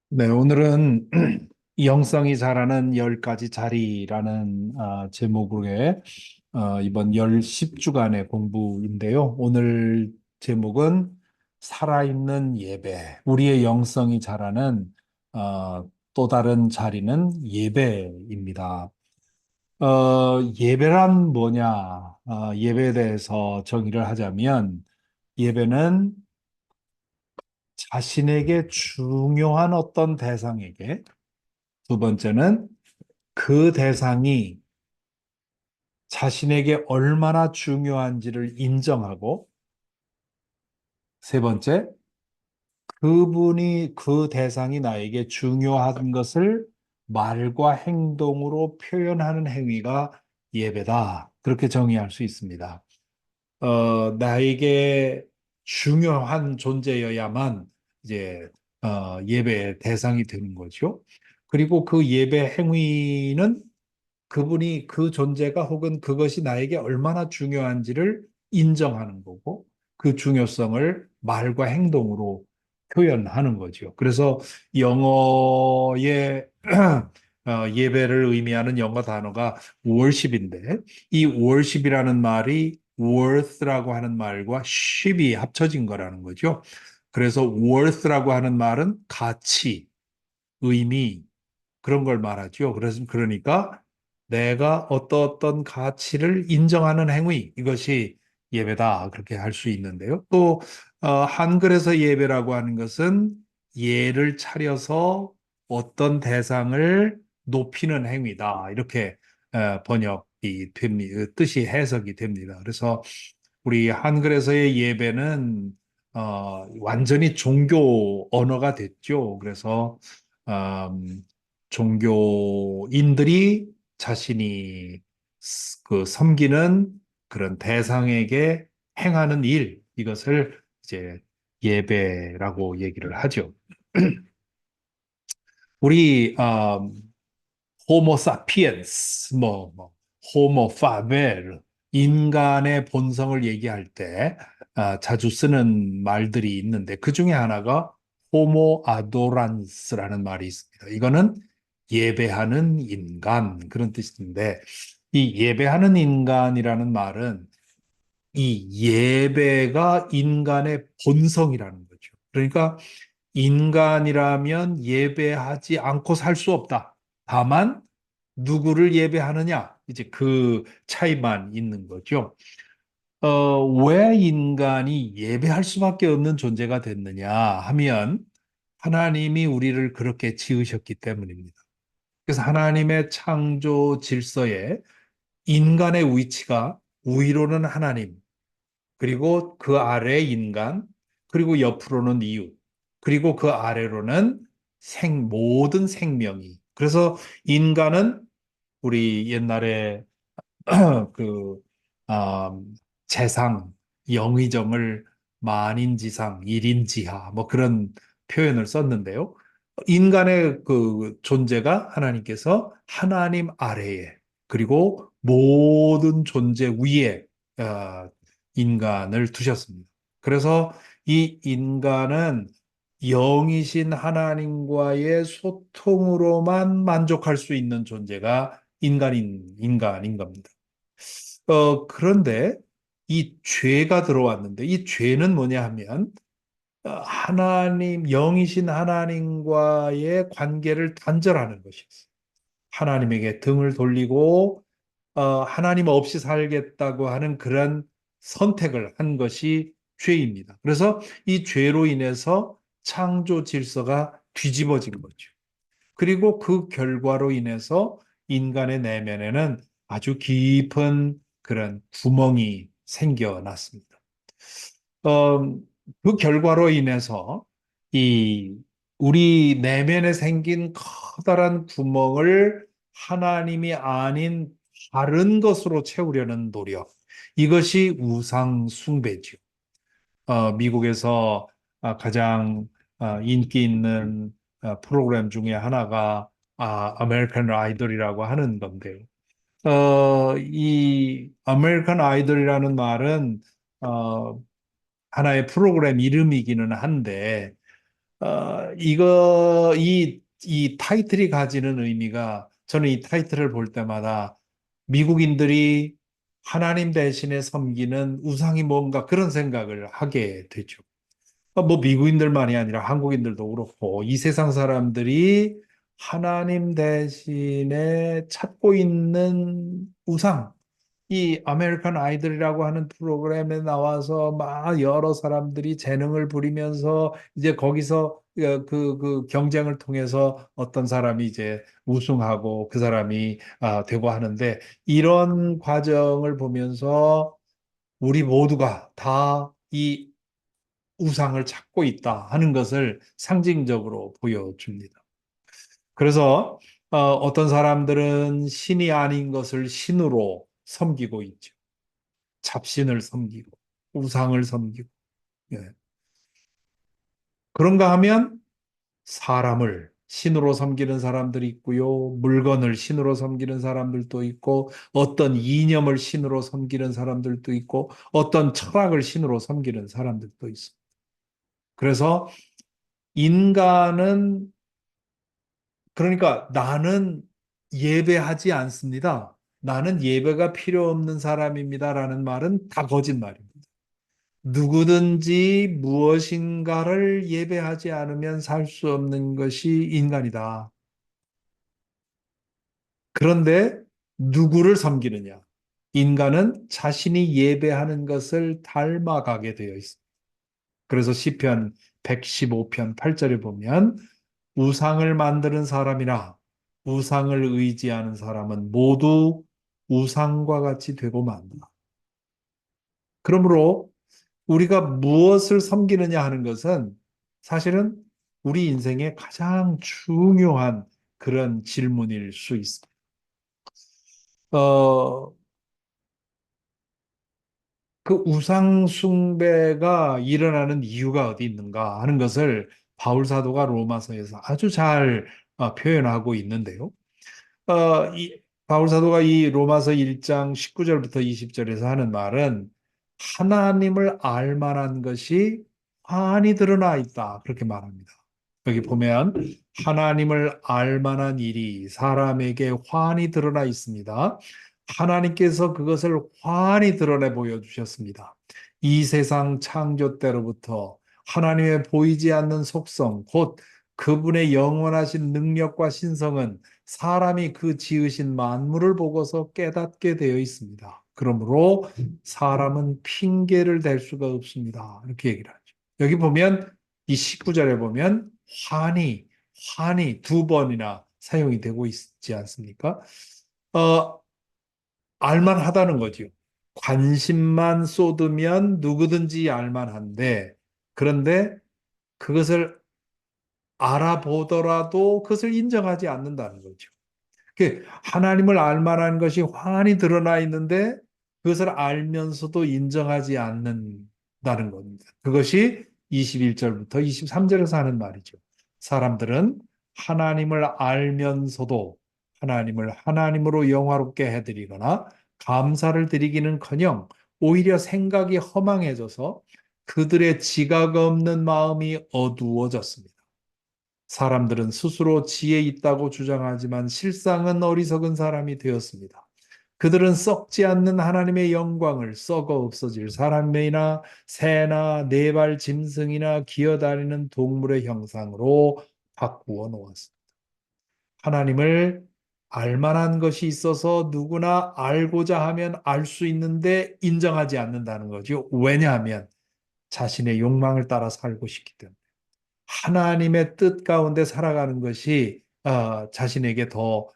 네, 오늘은 영성이 자라는 10가지 자리라는 제목의 이번 10주간의 공부인데요. 오늘 제목은 살아있는 예배, 우리의 영성이 자라는 또 다른 자리는 예배입니다. 예배란 뭐냐? 예배에 대해서 정의를 하자면 예배는 자신에게 중요한 어떤 대상에게, 두 번째는 그 대상이 자신에게 얼마나 중요한지를 인정하고, 세 번째, 그 대상이 나에게 중요한 것을 말과 행동으로 표현하는 행위가 예배다. 그렇게 정의할 수 있습니다. 나에게 중요한 존재여야만 이제 예배의 대상이 되는 거죠. 그리고 그 예배 행위는 그분이 그 존재가 혹은 그것이 나에게 얼마나 중요한지를 인정하는 거고 그 중요성을 말과 행동으로 표현하는 거죠. 그래서 영어의 예배를 의미하는 영어 단어가 worship인데 이 worship이라는 말이 worth라고 하는 말과 ship이 합쳐진 거라는 거죠. 그래서 worth라고 하는 말은 가치, 의미, 그런 걸 말하죠. 그래서 그러니까 내가 어떤 가치를 인정하는 행위, 이것이 예배다. 그렇게 할 수 있는데요. 또 한글에서 예배라고 하는 것은 예를 차려서 어떤 대상을 높이는 행위다. 이렇게 번역이 됩니다. 뜻이 해석이 됩니다. 그래서 우리 한글에서의 예배는 완전히 종교 언어가 됐죠. 그래서 음, 종교인들이 자신이 그 섬기는 그런 대상에게 행하는 일, 이것을 이제 예배라고 얘기를 하죠. 우리 호모 사피엔스, 호모 파벨, 인간의 본성을 얘기할 때 자주 쓰는 말들이 있는데 그 중에 하나가 호모 아도란스라는 말이 있습니다. 이거는 예배하는 인간 그런 뜻인데 이 예배하는 인간이라는 말은 이 예배가 인간의 본성이라는 거죠. 그러니까 인간이라면 예배하지 않고 살 수 없다. 다만 누구를 예배하느냐? 이제 그 차이만 있는 거죠. 왜 인간이 예배할 수밖에 없는 존재가 됐느냐 하면 하나님이 우리를 그렇게 지으셨기 때문입니다. 그래서 하나님의 창조 질서에 인간의 위치가 위로는 하나님, 그리고 그 아래 인간, 그리고 옆으로는 이웃, 그리고 그 아래로는 모든 생명이. 그래서 인간은 우리 옛날에 그 아, 재상, 영의정을 만인지상, 일인지하 뭐 그런 표현을 썼는데요. 인간의 그 존재가 하나님께서 하나님 아래에 그리고 모든 존재 위에 어, 인간을 두셨습니다. 그래서 이 인간은 영이신 하나님과의 소통으로만 만족할 수 있는 존재가 인간인 겁니다. 그런데 이 죄가 들어왔는데 이 죄는 뭐냐 하면 영이신 하나님과의 관계를 단절하는 것이었어요. 하나님에게 등을 돌리고 하나님 없이 살겠다고 하는 그런 선택을 한 것이 죄입니다. 그래서 이 죄로 인해서 창조 질서가 뒤집어진 거죠. 그리고 그 결과로 인해서 인간의 내면에는 아주 깊은 그런 구멍이 생겨났습니다. 어, 그 결과로 인해서 이 우리 내면에 생긴 커다란 구멍을 하나님이 아닌 다른 것으로 채우려는 노력. 이것이 우상 숭배죠. 미국에서 가장 인기 있는 프로그램 중에 하나가 아메리칸 아이돌이라고 하는 건데요. 이 아메리칸 아이돌이라는 말은 어, 하나의 프로그램 이름이기는 한데 이 타이틀이 가지는 의미가 저는 이 타이틀을 볼 때마다 미국인들이 하나님 대신에 섬기는 우상이 뭔가 그런 생각을 하게 되죠. 뭐 미국인들만이 아니라 한국인들도 그렇고 이 세상 사람들이 하나님 대신에 찾고 있는 우상, 이 아메리칸 아이돌이라고 하는 프로그램에 나와서 막 여러 사람들이 재능을 부리면서 이제 거기서 그 경쟁을 통해서 어떤 사람이 이제 우승하고 그 사람이 되고 하는데 이런 과정을 보면서 우리 모두가 다 이 우상을 찾고 있다 하는 것을 상징적으로 보여줍니다. 그래서 어떤 사람들은 신이 아닌 것을 신으로 섬기고 있죠. 잡신을 섬기고 우상을 섬기고 예. 그런가 하면 사람을 신으로 섬기는 사람들이 있고요. 물건을 신으로 섬기는 사람들도 있고 어떤 이념을 신으로 섬기는 사람들도 있고 어떤 철학을 신으로 섬기는 사람들도 있습니다. 그래서 인간은 그러니까 나는 예배하지 않습니다. 나는 예배가 필요 없는 사람입니다라는 말은 다 거짓말입니다. 누구든지 무엇인가를 예배하지 않으면 살 수 없는 것이 인간이다. 그런데 누구를 섬기느냐? 인간은 자신이 예배하는 것을 닮아가게 되어 있습니다. 그래서 시편 115편 8절에 보면 우상을 만드는 사람이나 우상을 의지하는 사람은 모두 우상과 같이 되고 만다. 그러므로 우리가 무엇을 섬기느냐 하는 것은 사실은 우리 인생의 가장 중요한 그런 질문일 수 있습니다. 어, 그 우상 숭배가 일어나는 이유가 어디 있는가 하는 것을 바울 사도가 로마서에서 아주 잘 표현하고 있는데요. 바울 사도가 이 로마서 1장 19절부터 20절에서 하는 말은 하나님을 알 만한 것이 환히 드러나 있다. 그렇게 말합니다. 여기 보면 하나님을 알 만한 일이 사람에게 환히 드러나 있습니다. 하나님께서 그것을 환히 드러내 보여주셨습니다. 이 세상 창조 때로부터 하나님의 보이지 않는 속성, 곧 그분의 영원하신 능력과 신성은 사람이 그 지으신 만물을 보고서 깨닫게 되어 있습니다. 그러므로 사람은 핑계를 댈 수가 없습니다. 이렇게 얘기를 하죠. 여기 보면 이 19절에 보면 환히 두 번이나 사용이 되고 있지 않습니까? 어, 알만하다는 거죠. 관심만 쏟으면 누구든지 알만한데 그런데 그것을 알아보더라도 그것을 인정하지 않는다는 거죠. 하나님을 알 만한 것이 환히 드러나 있는데 그것을 알면서도 인정하지 않는다는 겁니다. 그것이 21절부터 23절에서 하는 말이죠. 사람들은 하나님을 알면서도 하나님을 하나님으로 영화롭게 해드리거나 감사를 드리기는커녕 오히려 생각이 허망해져서 그들의 지각 없는 마음이 어두워졌습니다. 사람들은 스스로 지혜 있다고 주장하지만 실상은 어리석은 사람이 되었습니다. 그들은 썩지 않는 하나님의 영광을 썩어 없어질 사람이나 새나 네 발 짐승이나 기어다니는 동물의 형상으로 바꾸어 놓았습니다. 하나님을 알 만한 것이 있어서 누구나 알고자 하면 알 수 있는데 인정하지 않는다는 거죠. 왜냐하면 자신의 욕망을 따라 살고 싶기 때문에. 하나님의 뜻 가운데 살아가는 것이 자신에게 더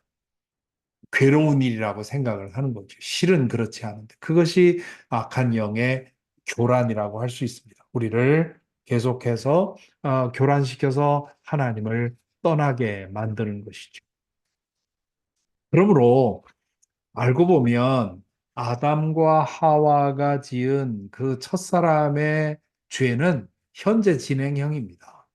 괴로운 일이라고 생각을 하는 거죠. 실은 그렇지 않은데 그것이 악한 영의 교란이라고 할 수 있습니다. 우리를 계속해서 교란시켜서 하나님을 떠나게 만드는 것이죠. 그러므로 알고 보면 아담과 하와가 지은 그 첫사람의 죄는 현재 진행형입니다.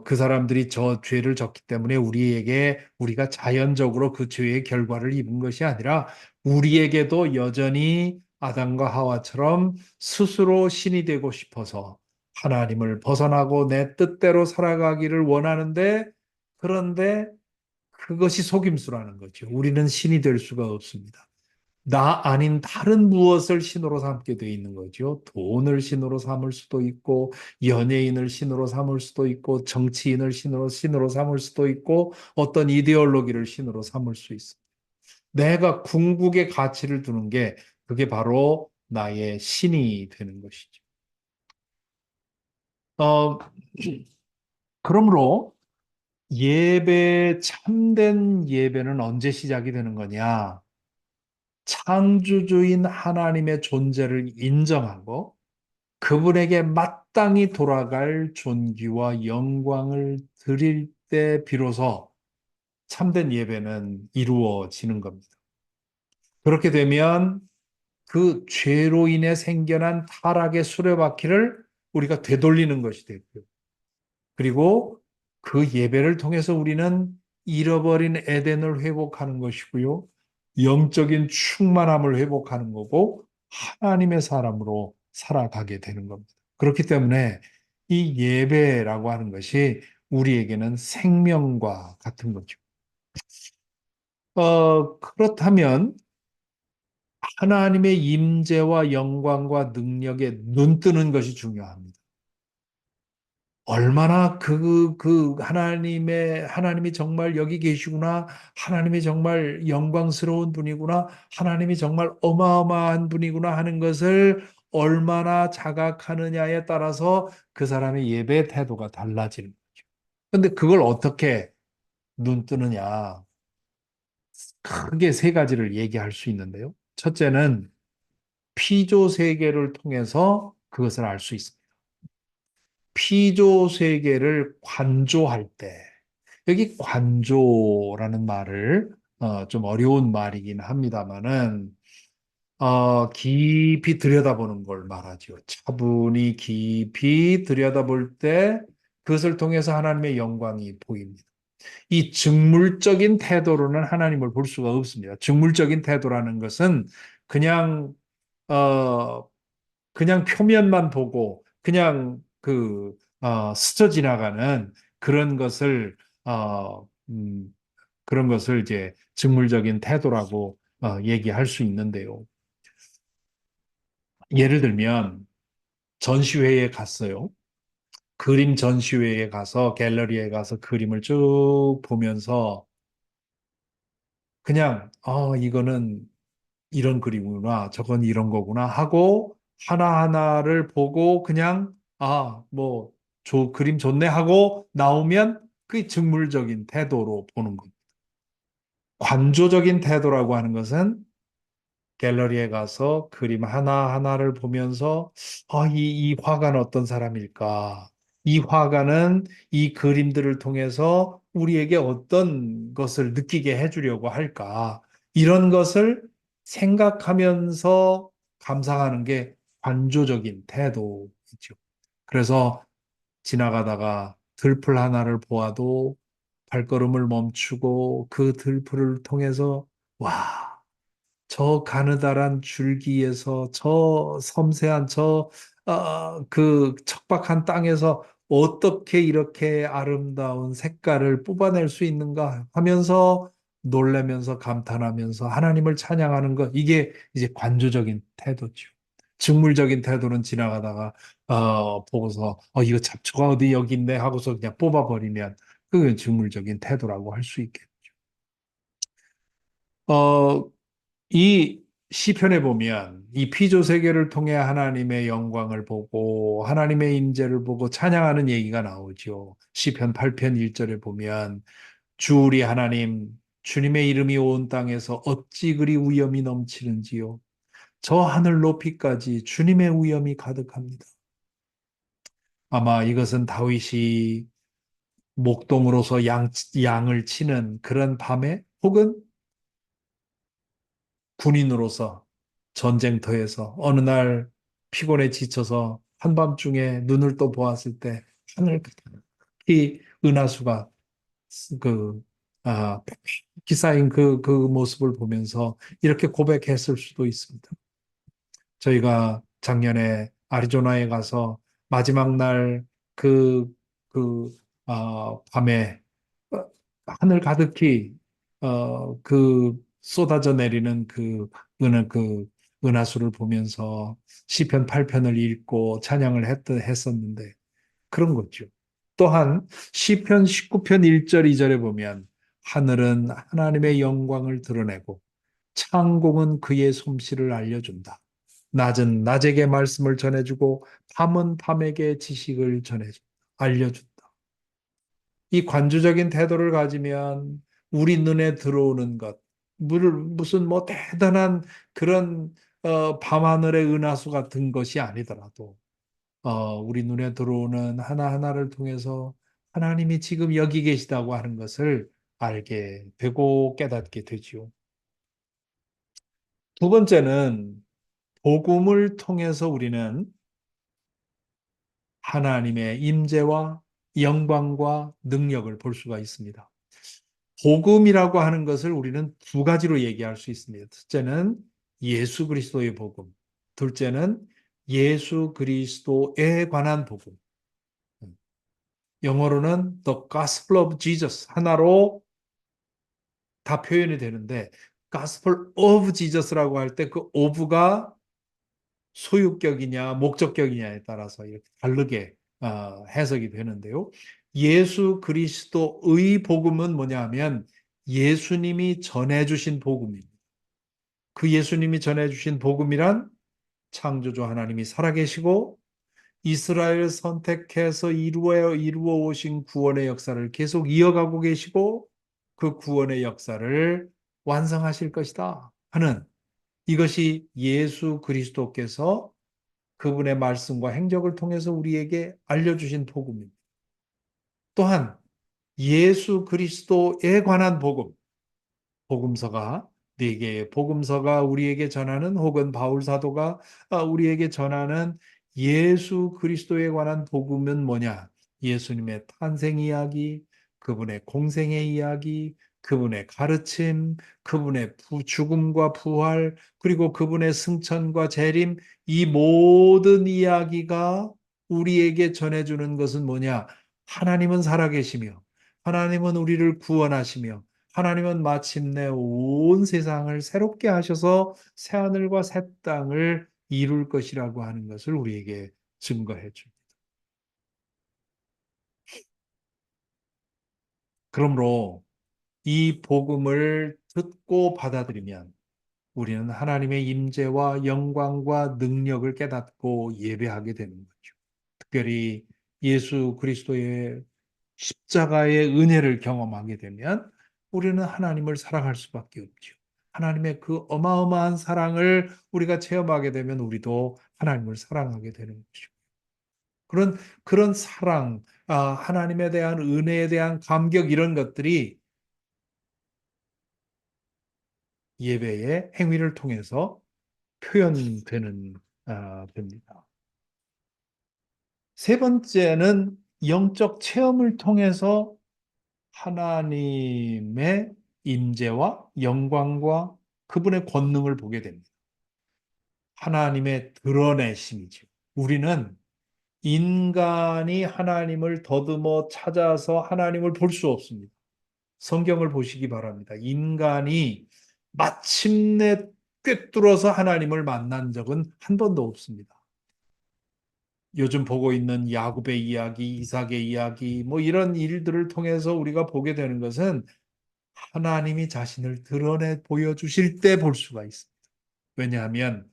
그 사람들이 저 죄를 졌기 때문에 우리가 자연적으로 그 죄의 결과를 입은 것이 아니라 우리에게도 여전히 아담과 하와처럼 스스로 신이 되고 싶어서 하나님을 벗어나고 내 뜻대로 살아가기를 원하는데, 그런데 그것이 속임수라는 거죠. 우리는 신이 될 수가 없습니다. 나 아닌 다른 무엇을 신으로 삼게 돼 있는 거죠. 돈을 신으로 삼을 수도 있고, 연예인을 신으로 삼을 수도 있고, 정치인을 신으로 삼을 수도 있고, 어떤 이데올로기를 신으로 삼을 수 있어. 내가 궁극의 가치를 두는 게 그게 바로 나의 신이 되는 것이죠. 어, 그러므로 참된 예배는 언제 시작이 되는 거냐? 창조주인 하나님의 존재를 인정하고 그분에게 마땅히 돌아갈 존귀와 영광을 드릴 때 비로소 참된 예배는 이루어지는 겁니다. 그렇게 되면 그 죄로 인해 생겨난 타락의 수레바퀴를 우리가 되돌리는 것이 되고요. 그리고 그 예배를 통해서 우리는 잃어버린 에덴을 회복하는 것이고요. 영적인 충만함을 회복하는 거고 하나님의 사람으로 살아가게 되는 겁니다. 그렇기 때문에 이 예배라고 하는 것이 우리에게는 생명과 같은 거죠. 그렇다면 하나님의 임재와 영광과 능력에 눈뜨는 것이 중요합니다. 얼마나 하나님이 정말 여기 계시구나. 하나님이 정말 영광스러운 분이구나. 하나님이 정말 어마어마한 분이구나 하는 것을 얼마나 자각하느냐에 따라서 그 사람의 예배 태도가 달라지는 거죠. 근데 그걸 어떻게 눈뜨느냐. 크게 세 가지를 얘기할 수 있는데요. 첫째는 피조 세계를 통해서 그것을 알 수 있습니다. 피조 세계를 관조할 때, 여기 관조라는 말을 좀 어려운 말이긴 합니다만은 깊이 들여다보는 걸 말하죠. 차분히 깊이 들여다볼 때 그것을 통해서 하나님의 영광이 보입니다. 이 즉물적인 태도로는 하나님을 볼 수가 없습니다. 즉물적인 태도라는 것은 그냥 어, 그냥 표면만 보고 그냥 스쳐 지나가는 그런 것을 어, 음, 그런 것을 이제 직물적인 태도라고 얘기할 수 있는데요. 예를 들면 전시회에 갔어요. 그림 전시회에 가서 갤러리에 가서 그림을 쭉 보면서 그냥 이거는 이런 그림이구나, 저건 이런 거구나 하고 하나하나를 보고 그냥 뭐 그림 좋네 하고 나오면 그게 즉물적인 태도로 보는 겁니다. 관조적인 태도라고 하는 것은 갤러리에 가서 그림 하나하나를 보면서 이 화가는 어떤 사람일까? 이 화가는 이 그림들을 통해서 우리에게 어떤 것을 느끼게 해주려고 할까? 이런 것을 생각하면서 감상하는 게 관조적인 태도이죠. 그래서 지나가다가 들풀 하나를 보아도 발걸음을 멈추고 그 들풀을 통해서 와, 저 가느다란 줄기에서 저 섬세한 그 척박한 땅에서 어떻게 이렇게 아름다운 색깔을 뽑아낼 수 있는가 하면서 놀라면서 감탄하면서 하나님을 찬양하는 것, 이게 이제 관조적인 태도죠. 직물적인 태도는 지나가다가 보고서 이거 잡초가 어디 여기 있네 하고서 그냥 뽑아버리면 그게 직물적인 태도라고 할 수 있겠죠. 어, 이 시편에 보면 이 피조 세계를 통해 하나님의 영광을 보고 하나님의 임재를 보고 찬양하는 얘기가 나오죠. 시편 8편 1절에 보면 주 우리 하나님 주님의 이름이 온 땅에서 어찌 그리 위엄이 넘치는지요. 저 하늘 높이까지 주님의 위엄이 가득합니다. 아마 이것은 다윗이 목동으로서 양을 치는 그런 밤에 혹은 군인으로서 전쟁터에서 어느 날 피곤에 지쳐서 한밤중에 눈을 또 보았을 때 하늘 이 은하수가 그, 아, 기사인 그 모습을 보면서 이렇게 고백했을 수도 있습니다. 저희가 작년에 아리조나에 가서 마지막 날 그, 그, 밤에 어, 하늘 가득히 그 쏟아져 내리는 그 은하수를 보면서 시편 8편을 읽고 찬양을 했었는데 그런 거죠. 또한 시편 19편 1절 2절에 보면 하늘은 하나님의 영광을 드러내고 창공은 그의 솜씨를 알려준다. 낮은 낮에게 말씀을 전해주고 밤은 밤에게 지식을 전해준다. 알려준다. 이 관조적인 태도를 가지면 우리 눈에 들어오는 것, 무슨 뭐 대단한 그런 밤하늘의 은하수 같은 것이 아니더라도 우리 눈에 들어오는 하나하나를 통해서 하나님이 지금 여기 계시다고 하는 것을 알게 되고 깨닫게 되지요. 두 번째는 복음을 통해서 우리는 하나님의 임재와 영광과 능력을 볼 수가 있습니다. 복음이라고 하는 것을 우리는 두 가지로 얘기할 수 있습니다. 첫째는 예수 그리스도의 복음, 둘째는 예수 그리스도에 관한 복음. 영어로는 The Gospel of Jesus 하나로 다 표현이 되는데 Gospel of Jesus라고 할 때 그 of가 소유격이냐 목적격이냐에 따라서 이렇게 다르게 해석이 되는데요. 예수 그리스도의 복음은 뭐냐 하면 예수님이 전해주신 복음입니다. 그 예수님이 전해주신 복음이란 창조주 하나님이 살아계시고 이스라엘 선택해서 이루어 오신 구원의 역사를 계속 이어가고 계시고 그 구원의 역사를 완성하실 것이다 하는 이것이 예수 그리스도께서 그분의 말씀과 행적을 통해서 우리에게 알려주신 복음입니다. 또한 예수 그리스도에 관한 복음, 복음서가 네 개의 복음서가 우리에게 전하는 혹은 바울 사도가 우리에게 전하는 예수 그리스도에 관한 복음은 뭐냐? 예수님의 탄생 이야기, 그분의 공생의 이야기, 그분의 가르침, 그분의 죽음과 부활, 그리고 그분의 승천과 재림, 이 모든 이야기가 우리에게 전해주는 것은 뭐냐? 하나님은 살아계시며, 하나님은 우리를 구원하시며, 하나님은 마침내 온 세상을 새롭게 하셔서 새하늘과 새 땅을 이룰 것이라고 하는 것을 우리에게 증거해 줍니다. 그러므로 이 복음을 듣고 받아들이면 우리는 하나님의 임재와 영광과 능력을 깨닫고 예배하게 되는 거죠. 특별히 예수 그리스도의 십자가의 은혜를 경험하게 되면 우리는 하나님을 사랑할 수밖에 없죠. 하나님의 그 어마어마한 사랑을 우리가 체험하게 되면 우리도 하나님을 사랑하게 되는 것이죠. 그런 사랑, 하나님에 대한 은혜에 대한 감격 이런 것들이 예배의 행위를 통해서 표현되는 됩니다. 세 번째는 영적 체험을 통해서 하나님의 임재와 영광과 그분의 권능을 보게 됩니다. 하나님의 드러내심이죠. 우리는 인간이 하나님을 더듬어 찾아서 하나님을 볼 수 없습니다. 성경을 보시기 바랍니다. 인간이 마침내 꿰뚫어서 하나님을 만난 적은 한 번도 없습니다. 요즘 보고 있는 야곱의 이야기, 이삭의 이야기, 뭐 이런 일들을 통해서 우리가 보게 되는 것은 하나님이 자신을 드러내 보여주실 때 볼 수가 있습니다. 왜냐하면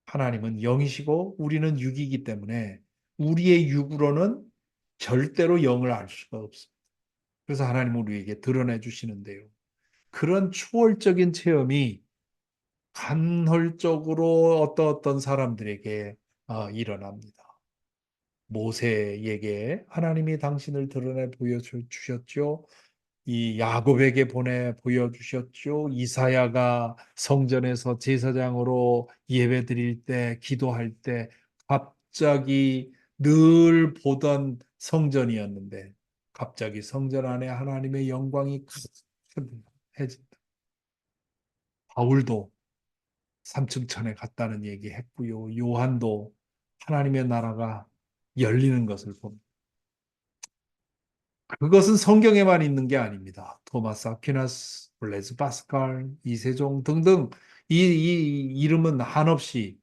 하나님은 영이시고 우리는 육이기 때문에 우리의 육으로는 절대로 영을 알 수가 없습니다. 그래서 하나님은 우리에게 드러내 주시는데요. 그런 초월적인 체험이 간헐적으로 어떤 사람들에게 일어납니다. 모세에게 하나님이 당신을 드러내 보여주셨죠. 이 야곱에게 보내 보여주셨죠. 이사야가 성전에서 제사장으로 예배 드릴 때, 기도할 때 갑자기 늘 보던 성전이었는데 갑자기 성전 안에 하나님의 영광이 가득해진다. 바울도 삼층천에 갔다는 얘기 했고요. 요한도 하나님의 나라가 열리는 것을 봅니다. 그것은 성경에만 있는 게 아닙니다. 토마스 아퀴나스, 블레즈 파스칼, 이세종 등등 이 이름은 한없이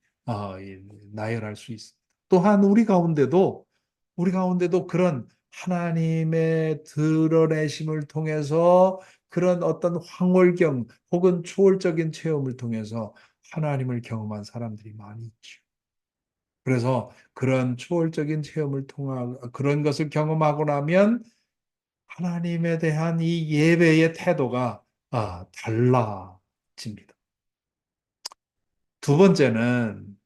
나열할 수 있습니다. 또한 우리 가운데도 그런 하나님의 드러내심을 통해서 그런 어떤 황홀경 혹은 초월적인 체험을 통해서 하나님을 경험한 사람들이 많이 있죠. 그래서 그런 초월적인 체험을 통한 그런 것을 경험하고 나면 하나님에 대한 이 예배의 태도가 달라집니다. 두 번째는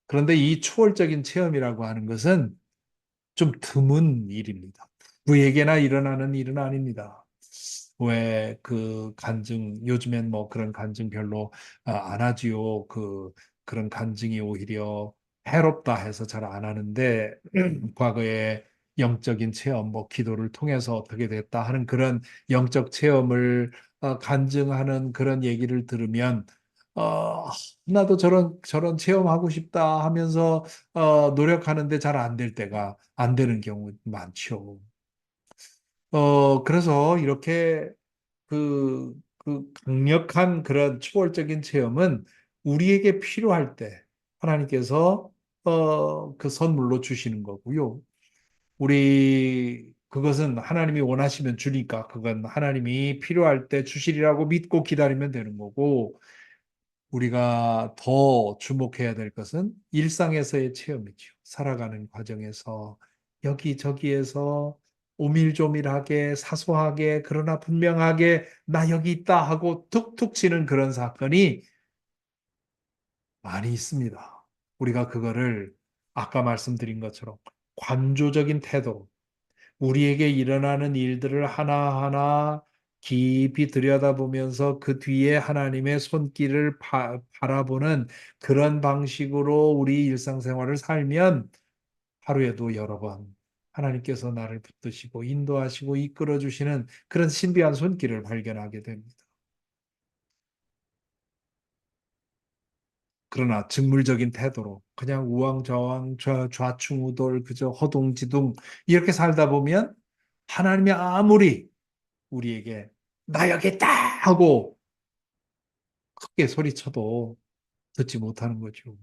그런데 이 초월적인 체험이라고 하는 것은 좀 드문 일입니다. 누구에게나 일어나는 일은 아닙니다. 왜 그 간증, 요즘엔 뭐 그런 간증 별로 안 하지요. 그런 간증이 오히려 해롭다 해서 잘 안 하는데, 과거에 영적인 체험, 뭐 기도를 통해서 어떻게 됐다 하는 그런 영적 체험을 간증하는 그런 얘기를 들으면, 어, 나도 저런 체험하고 싶다 하면서 노력하는데 잘 안 될 때가 안 되는 경우 많죠. 그래서 이렇게 그 강력한 그런 초월적인 체험은 우리에게 필요할 때 하나님께서 그 선물로 주시는 거고요. 그것은 하나님이 원하시면 주니까 그건 하나님이 필요할 때 주시리라고 믿고 기다리면 되는 거고, 우리가 더 주목해야 될 것은 일상에서의 체험이죠. 살아가는 과정에서 여기저기에서 오밀조밀하게 사소하게 그러나 분명하게 나 여기 있다 하고 툭툭 치는 그런 사건이 많이 있습니다. 우리가 그거를 아까 말씀드린 것처럼 관조적인 태도로 우리에게 일어나는 일들을 하나하나 깊이 들여다보면서 그 뒤에 하나님의 손길을 바라보는 그런 방식으로 우리 일상생활을 살면 하루에도 여러 번 하나님께서 나를 붙드시고 인도하시고 이끌어 주시는 그런 신비한 손길을 발견하게 됩니다. 그러나 직물적인 태도로 그냥 우왕좌왕 좌충우돌 그저 허둥지둥 이렇게 살다 보면 하나님이 아무리 우리에게 나 여기 있다 하고 크게 소리쳐도 듣지 못하는 거죠.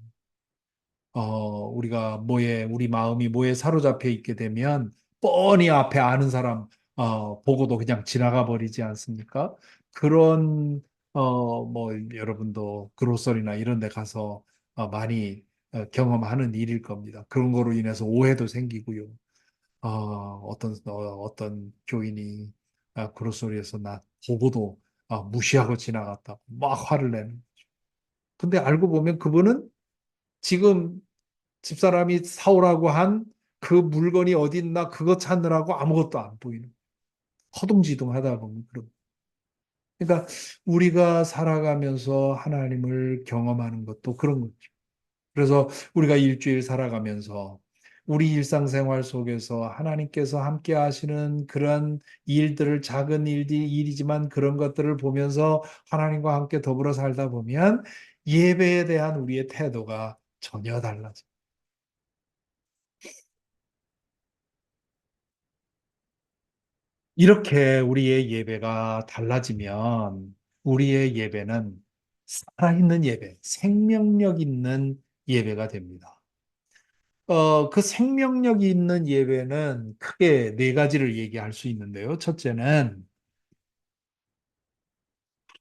우리 마음이 뭐에 사로잡혀 있게 되면 뻔히 앞에 아는 사람 보고도 그냥 지나가 버리지 않습니까? 그런 뭐 여러분도 그로서리나 이런 데 가서 많이 경험하는 일일 겁니다. 그런 거로 인해서 오해도 생기고요. 어떤 교인이 그로소리에서 나 보고도 무시하고 지나갔다고 막 화를 내는. 근데 알고 보면 그분은 지금 집사람이 사오라고 한 그 물건이 어디 있나 그거 찾느라고 아무것도 안 보이는. 허둥지둥 하다 보면 그런. 그러니까 우리가 살아가면서 하나님을 경험하는 것도 그런 거죠. 그래서 우리가 일주일 살아가면서 우리 일상생활 속에서 하나님께서 함께 하시는 그런 일들을 작은 일이지만 그런 것들을 보면서 하나님과 함께 더불어 살다 보면 예배에 대한 우리의 태도가 전혀 달라져. 이렇게 우리의 예배가 달라지면 우리의 예배는 살아있는 예배, 생명력 있는 예배가 됩니다. 그 생명력이 있는 예배는 크게 네 가지를 얘기할 수 있는데요. 첫째는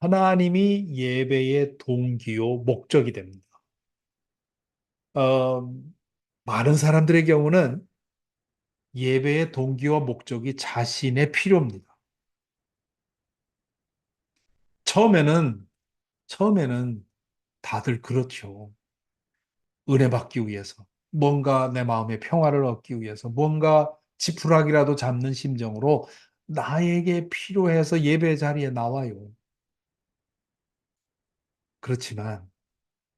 하나님이 예배의 동기요, 목적이 됩니다. 어, 많은 사람들의 경우는 예배의 동기와 목적이 자신의 필요입니다. 처음에는, 처음에는 다들 그렇죠. 은혜 받기 위해서, 뭔가 내 마음의 평화를 얻기 위해서, 뭔가 지푸라기라도 잡는 심정으로 나에게 필요해서 예배 자리에 나와요. 그렇지만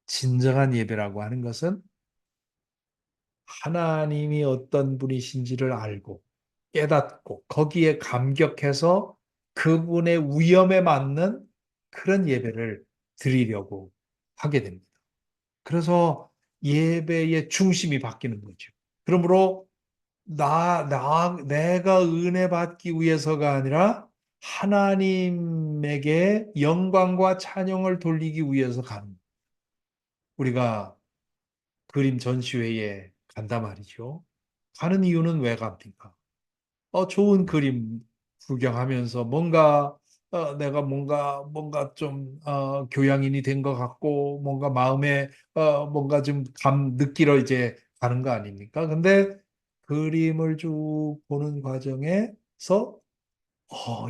진정한 예배라고 하는 것은 하나님이 어떤 분이신지를 알고 깨닫고 거기에 감격해서 그분의 위엄에 맞는 그런 예배를 드리려고 하게 됩니다. 그래서 예배의 중심이 바뀌는 거죠. 그러므로 내가 은혜 받기 위해서가 아니라 하나님에게 영광과 찬양을 돌리기 위해서 우리가 그림 전시회에 간단 말이죠. 가는 이유는 왜 갑니까? 좋은 그림 구경하면서 내가 뭔가 좀 교양인이 된 것 같고 뭔가 마음에 뭔가 좀 느끼러 이제 가는 거 아닙니까? 근데 그림을 쭉 보는 과정에서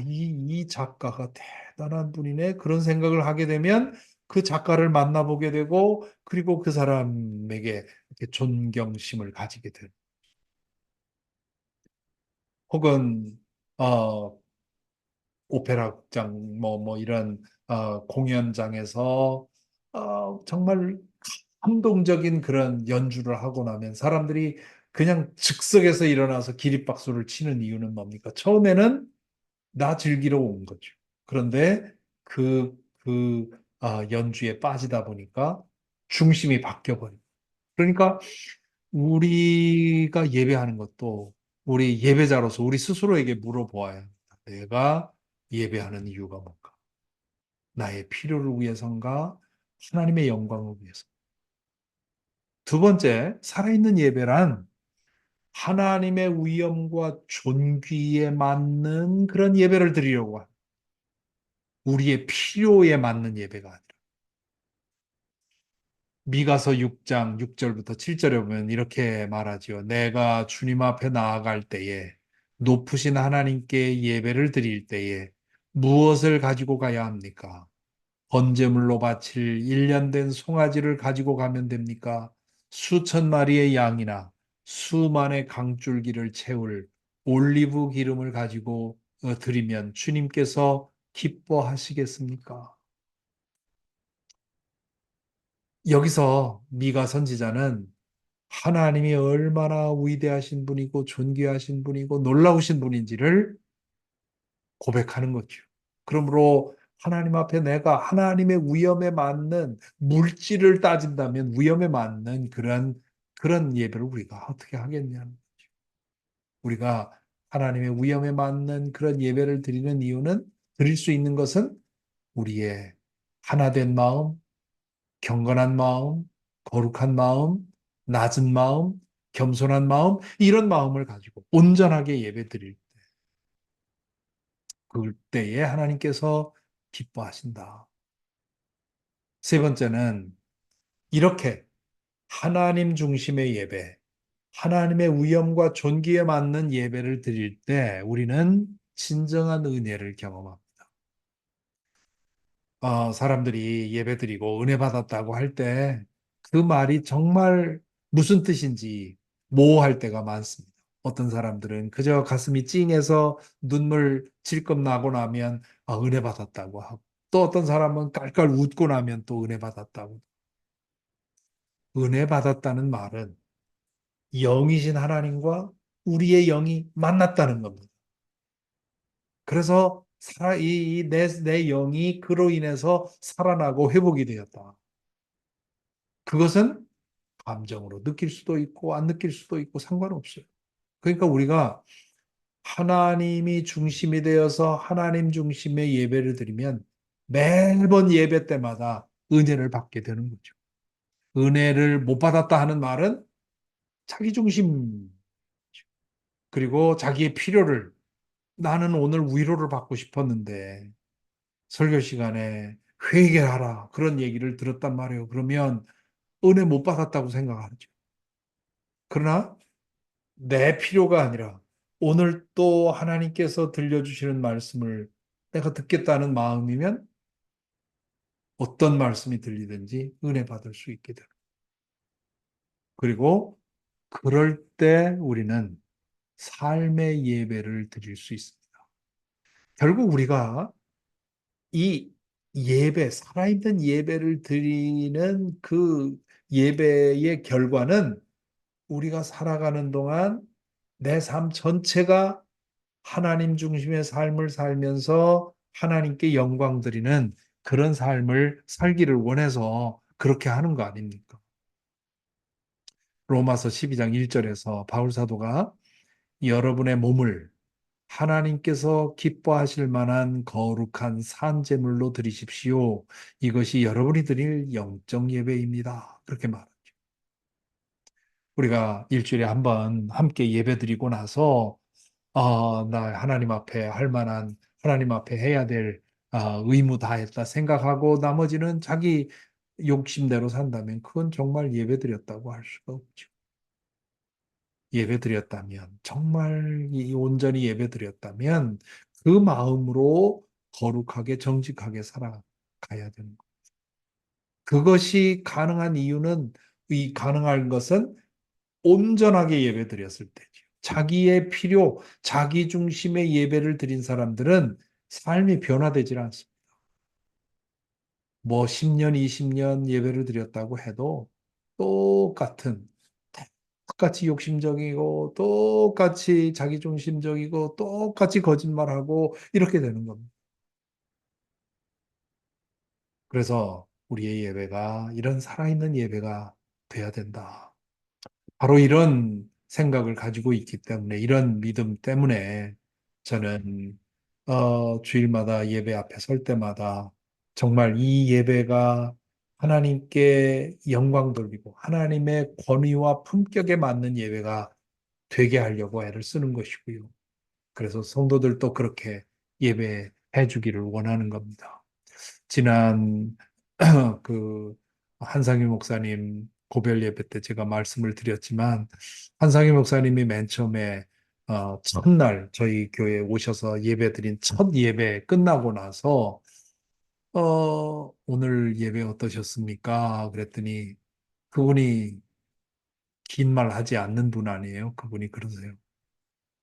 이 작가가 대단한 분이네 그런 생각을 하게 되면 그 작가를 만나보게 되고 그리고 그 사람에게 이렇게 존경심을 가지게 되는 혹은 어, 오페라 극장 뭐 이런 공연장에서 정말 감동적인 그런 연주를 하고 나면 사람들이 그냥 즉석에서 일어나서 기립박수를 치는 이유는 뭡니까? 처음에는 나 즐기러 온 거죠. 그런데 연주에 빠지다 보니까 중심이 바뀌어버려요. 그러니까 우리가 예배하는 것도 우리 예배자로서 우리 스스로에게 물어보아야 합니다. 내가 예배하는 이유가 뭔가? 나의 필요를 위해서인가? 하나님의 영광을 위해서. 두 번째, 살아있는 예배란 하나님의 위엄과 존귀에 맞는 그런 예배를 드리려고 합니다. 우리의 필요에 맞는 예배가 아니라. 미가서 6장 6절부터 7절에 보면 이렇게 말하지요. 내가 주님 앞에 나아갈 때에 높으신 하나님께 예배를 드릴 때에 무엇을 가지고 가야 합니까? 번제물로 바칠 1년 된 송아지를 가지고 가면 됩니까? 수천 마리의 양이나 수만의 강줄기를 채울 올리브 기름을 가지고 드리면 주님께서 기뻐하시겠습니까? 여기서 미가 선지자는 하나님이 얼마나 위대하신 분이고 존귀하신 분이고 놀라우신 분인지를 고백하는 거죠. 그러므로 하나님 앞에 내가 하나님의 위엄에 맞는 물질을 따진다면 위엄에 맞는 그런 예배를 우리가 어떻게 하겠냐는 거죠. 우리가 하나님의 위엄에 맞는 그런 예배를 드릴 수 있는 것은 우리의 하나된 마음, 경건한 마음, 거룩한 마음, 낮은 마음, 겸손한 마음, 이런 마음을 가지고 온전하게 예배드릴 그때에 하나님께서 기뻐하신다. 세 번째는 이렇게 하나님 중심의 예배, 하나님의 위엄과 존귀에 맞는 예배를 드릴 때 우리는 진정한 은혜를 경험합니다. 사람들이 예배드리고 은혜 받았다고 할 때 그 말이 정말 무슨 뜻인지 모호할 때가 많습니다. 어떤 사람들은 그저 가슴이 찡해서 눈물 질끔 나고 나면 은혜 받았다고 하고 또 어떤 사람은 깔깔 웃고 나면 또 은혜 받았다고. 은혜 받았다는 말은 영이신 하나님과 우리의 영이 만났다는 겁니다. 그래서 내 영이 그로 인해서 살아나고 회복이 되었다. 그것은 감정으로 느낄 수도 있고 안 느낄 수도 있고 상관없어요. 그러니까 우리가 하나님이 중심이 되어서 하나님 중심의 예배를 드리면 매번 예배 때마다 은혜를 받게 되는 거죠. 은혜를 못 받았다 하는 말은 자기 중심 그리고 자기의 필요를 나는 오늘 위로를 받고 싶었는데 설교 시간에 회개하라 그런 얘기를 들었단 말이에요. 그러면 은혜 못 받았다고 생각하죠. 그러나 내 필요가 아니라 오늘 또 하나님께서 들려주시는 말씀을 내가 듣겠다는 마음이면 어떤 말씀이 들리든지 은혜 받을 수 있게 되고 그리고 그럴 때 우리는 삶의 예배를 드릴 수 있습니다. 결국 우리가 이 살아있는 예배를 드리는 그 예배의 결과는 우리가 살아가는 동안 내 삶 전체가 하나님 중심의 삶을 살면서 하나님께 영광 드리는 그런 삶을 살기를 원해서 그렇게 하는 거 아닙니까? 로마서 12장 1절에서 바울 사도가 여러분의 몸을 하나님께서 기뻐하실 만한 거룩한 산제물로 드리십시오. 이것이 여러분이 드릴 영적 예배입니다. 그렇게 말하죠. 우리가 일주일에 한 번 함께 예배 드리고 나서 나 하나님 앞에 할 만한, 하나님 앞에 해야 될 의무 다 했다 생각하고 나머지는 자기 욕심대로 산다면 그건 정말 예배 드렸다고 할 수가 없죠. 예배 드렸다면, 정말 온전히 예배 드렸다면 그 마음으로 거룩하게 정직하게 살아가야 되는 것. 그것이 가능한 이유는, 이 가능한 것은 온전하게 예배 드렸을 때죠. 자기의 필요, 자기 중심의 예배를 드린 사람들은 삶이 변화되질 않습니다. 뭐 10년, 20년 예배를 드렸다고 해도 똑같은, 똑같이 욕심적이고, 똑같이 자기중심적이고, 똑같이 거짓말하고, 이렇게 되는 겁니다. 그래서 우리의 예배가 이런 살아있는 예배가 돼야 된다. 바로 이런 생각을 가지고 있기 때문에, 이런 믿음 때문에 저는 주일마다 예배 앞에 설 때마다 정말 이 예배가 하나님께 영광 돌리고 하나님의 권위와 품격에 맞는 예배가 되게 하려고 애를 쓰는 것이고요. 그래서 성도들도 그렇게 예배해 주기를 원하는 겁니다. 지난 그 한상희 목사님 고별 예배 때 제가 말씀을 드렸지만, 한상희 목사님이 맨 처음에 첫날 저희 교회에 오셔서 예배 드린 첫 예배 끝나고 나서 오늘 예배 어떠셨습니까? 그랬더니 그분이 긴 말 하지 않는 분 아니에요. 그분이 그러세요.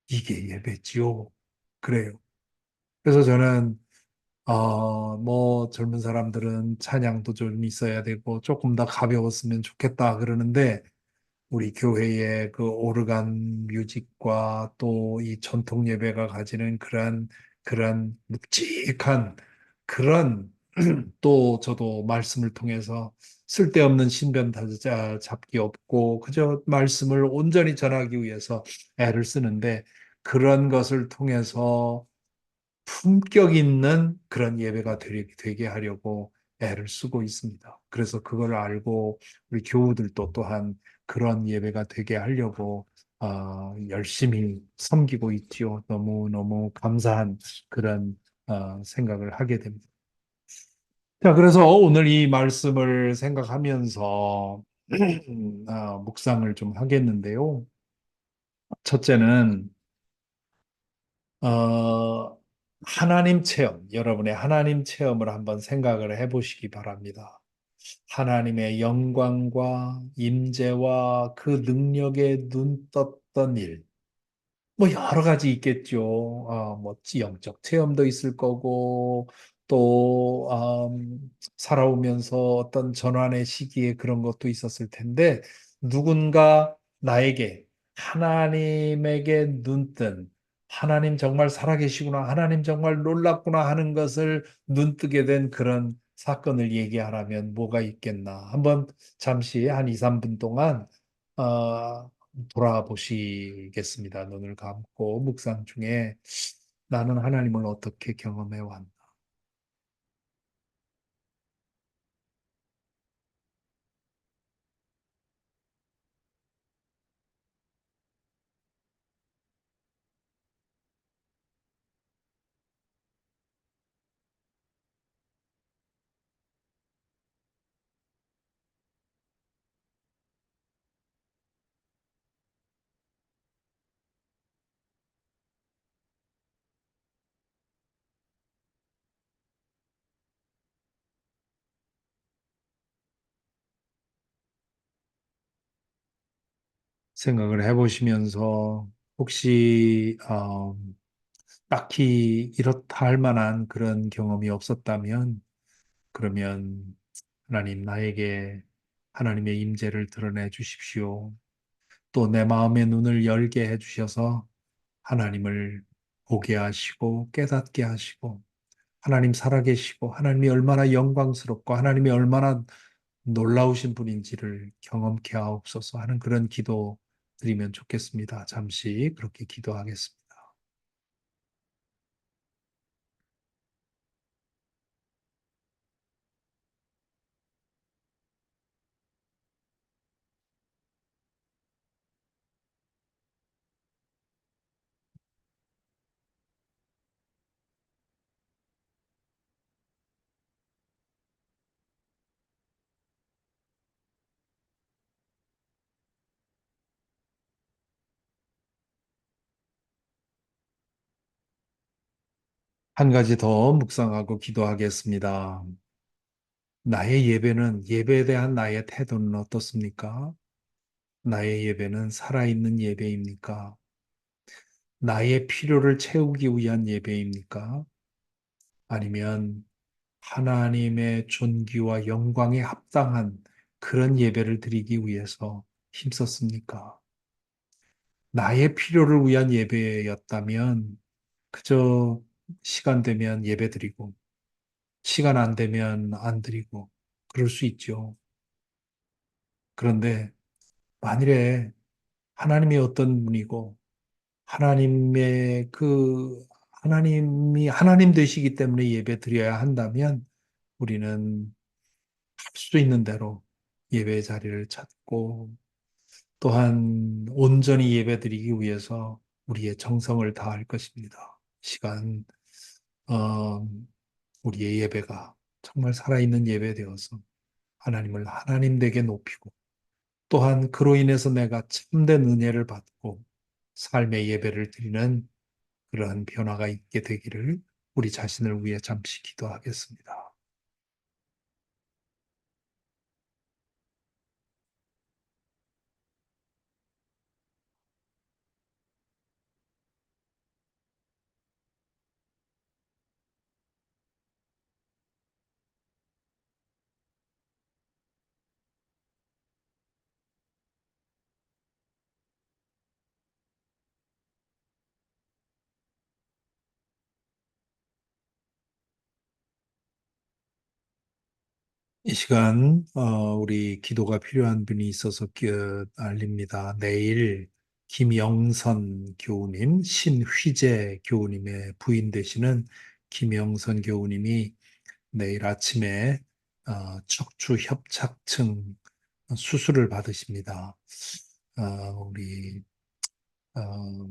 이게 예배지요. 그래요. 그래서 저는 뭐 젊은 사람들은 찬양도 좀 있어야 되고 조금 더 가벼웠으면 좋겠다 그러는데, 우리 교회의 그 오르간 뮤직과 또 이 전통 예배가 가지는 그런 묵직한 그런 또 저도 말씀을 통해서 쓸데없는 신변 잡기 없고 그저 말씀을 온전히 전하기 위해서 애를 쓰는데, 그런 것을 통해서 품격 있는 그런 예배가 되게 하려고 애를 쓰고 있습니다. 그래서 그걸 알고 우리 교우들도 또한 그런 예배가 되게 하려고 열심히 섬기고 있지요. 너무너무 감사한 그런 생각을 하게 됩니다. 자, 그래서 오늘 이 말씀을 생각하면서 묵상을 좀 하겠는데요. 첫째는 어, 하나님 체험, 여러분의 하나님 체험을 한번 생각을 해보시기 바랍니다. 하나님의 영광과 임재와 그 능력에 눈 떴던 일, 뭐 여러 가지 있겠죠. 뭐 영적 체험도 있을 거고, 또 살아오면서 어떤 전환의 시기에 그런 것도 있었을 텐데, 누군가 나에게 하나님에게 눈뜬, 하나님 정말 살아계시구나, 하나님 정말 놀랍구나 하는 것을 눈뜨게 된 그런 사건을 얘기하라면 뭐가 있겠나. 한번 잠시 한 2, 3분 동안 어, 돌아보시겠습니다. 눈을 감고 묵상 중에 나는 하나님을 어떻게 경험해 왔나. 생각을 해보시면서 혹시 딱히 이렇다 할 만한 그런 경험이 없었다면, 그러면 하나님 나에게 하나님의 임재를 드러내 주십시오. 또 내 마음의 눈을 열게 해주셔서 하나님을 보게 하시고 깨닫게 하시고, 하나님 살아계시고 하나님이 얼마나 영광스럽고 하나님이 얼마나 놀라우신 분인지를 경험케 하옵소서 하는 그런 기도 드리면 좋겠습니다. 잠시 그렇게 기도하겠습니다. 한 가지 더 묵상하고 기도하겠습니다. 나의 예배는, 예배에 대한 나의 태도는 어떻습니까? 나의 예배는 살아있는 예배입니까? 나의 필요를 채우기 위한 예배입니까? 아니면 하나님의 존귀와 영광에 합당한 그런 예배를 드리기 위해서 힘썼습니까? 나의 필요를 위한 예배였다면 그저 시간 되면 예배 드리고 시간 안 되면 안 드리고 그럴 수 있죠. 그런데 만일에 하나님이 어떤 분이고 하나님의 하나님이 하나님 되시기 때문에 예배 드려야 한다면 우리는 할 수 있는 대로 예배 자리를 찾고 또한 온전히 예배 드리기 위해서 우리의 정성을 다할 것입니다. 어, 우리의 예배가 정말 살아있는 예배 되어서 하나님을 하나님 되게 높이고 또한 그로 인해서 내가 참된 은혜를 받고 삶의 예배를 드리는 그러한 변화가 있게 되기를 우리 자신을 위해 잠시 기도하겠습니다. 이 시간 우리 기도가 필요한 분이 있어서 알립니다. 내일 김영선 교우님, 신휘재 교우님의 부인 되시는 김영선 교우님이 내일 아침에 척추 협착증 수술을 받으십니다. 우리 어,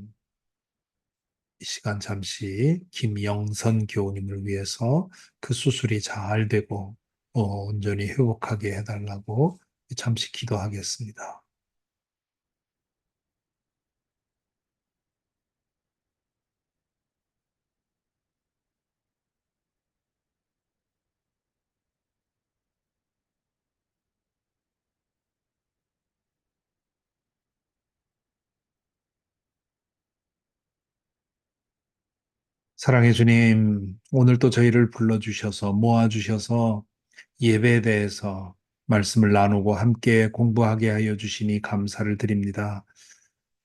이 시간 잠시 김영선 교우님을 위해서 그 수술이 잘 되고 온전히 회복하게 해달라고 잠시 기도하겠습니다. 사랑해 주님, 오늘 또 저희를 불러주셔서 모아주셔서 예배에 대해서 말씀을 나누고 함께 공부하게 하여 주시니 감사를 드립니다.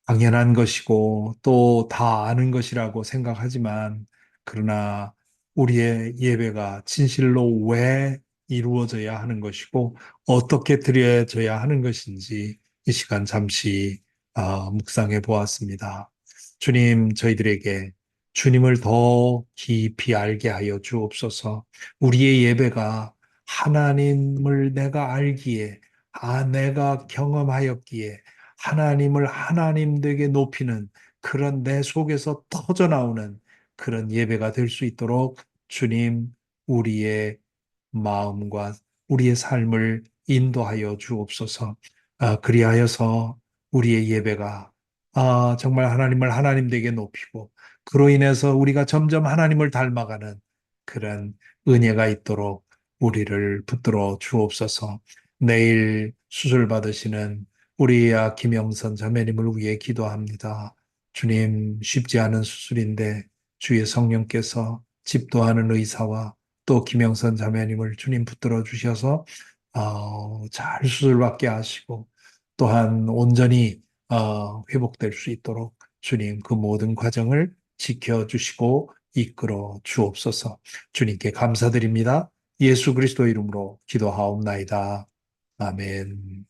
당연한 것이고 또 다 아는 것이라고 생각하지만 그러나 우리의 예배가 진실로 왜 이루어져야 하는 것이고 어떻게 드려져야 하는 것인지 이 시간 잠시 묵상해 보았습니다. 주님, 저희들에게 주님을 더 깊이 알게 하여 주옵소서. 우리의 예배가 하나님을 내가 알기에, 내가 경험하였기에 하나님을 하나님 되게 높이는 그런 내 속에서 터져 나오는 그런 예배가 될 수 있도록 주님, 우리의 마음과 우리의 삶을 인도하여 주옵소서. 그리하여서 우리의 예배가 정말 하나님을 하나님 되게 높이고 그로 인해서 우리가 점점 하나님을 닮아가는 그런 은혜가 있도록 우리를 붙들어 주옵소서. 내일 수술 받으시는 우리 김영선 자매님을 위해 기도합니다. 주님, 쉽지 않은 수술인데 주의 성령께서 집도하는 의사와 또 김영선 자매님을 주님 붙들어 주셔서 잘 수술받게 하시고 또한 온전히 회복될 수 있도록 주님 그 모든 과정을 지켜주시고 이끌어 주옵소서. 주님께 감사드립니다. 예수 그리스도 이름으로 기도하옵나이다. 아멘.